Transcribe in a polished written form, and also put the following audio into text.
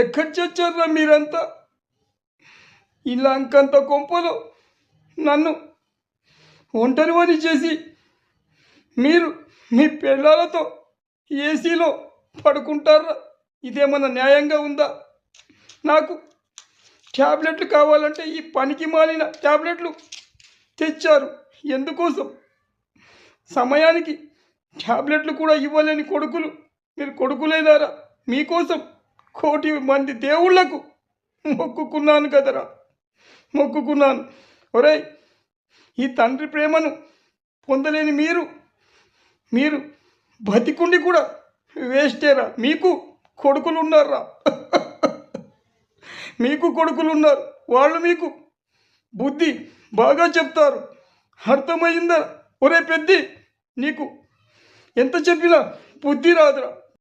ఎక్కడి చచ్చారా మీరంతా? ఇలా అంకంత కొంపలో నన్ను ఒంటరివాణి చేసి మీరు మీ పిల్లలతో ఏసీలో పడుకుంటారా? ఇదేమన్నా న్యాయంగా ఉందా? నాకు ట్యాబ్లెట్లు కావాలంటే ఈ పనికి మాలిన ట్యాబ్లెట్లు తెచ్చారు. ఎందుకోసం? సమయానికి ట్యాబ్లెట్లు కూడా ఇవ్వలేని కొడుకులు మీరు కొడుకులేదారా? మీకోసం 1,000,000 మంది దేవుళ్లకు మొక్కుకున్నాను కదరా, మొక్కుకున్నాను. ఒరేయ్, ఈ తండ్రి ప్రేమను పొందలేని మీరు బతికుండి కూడా వేస్టేరా. మీకు కొడుకులు ఉన్నారా? మీకు కొడుకులు ఉన్నారు. వాళ్ళు మీకు బుద్ధి బాగా చెప్తారు. అర్థమైందా? ఒరే పెద్ది, నీకు ఎంత చెప్పినా బుద్ధి రాదురా.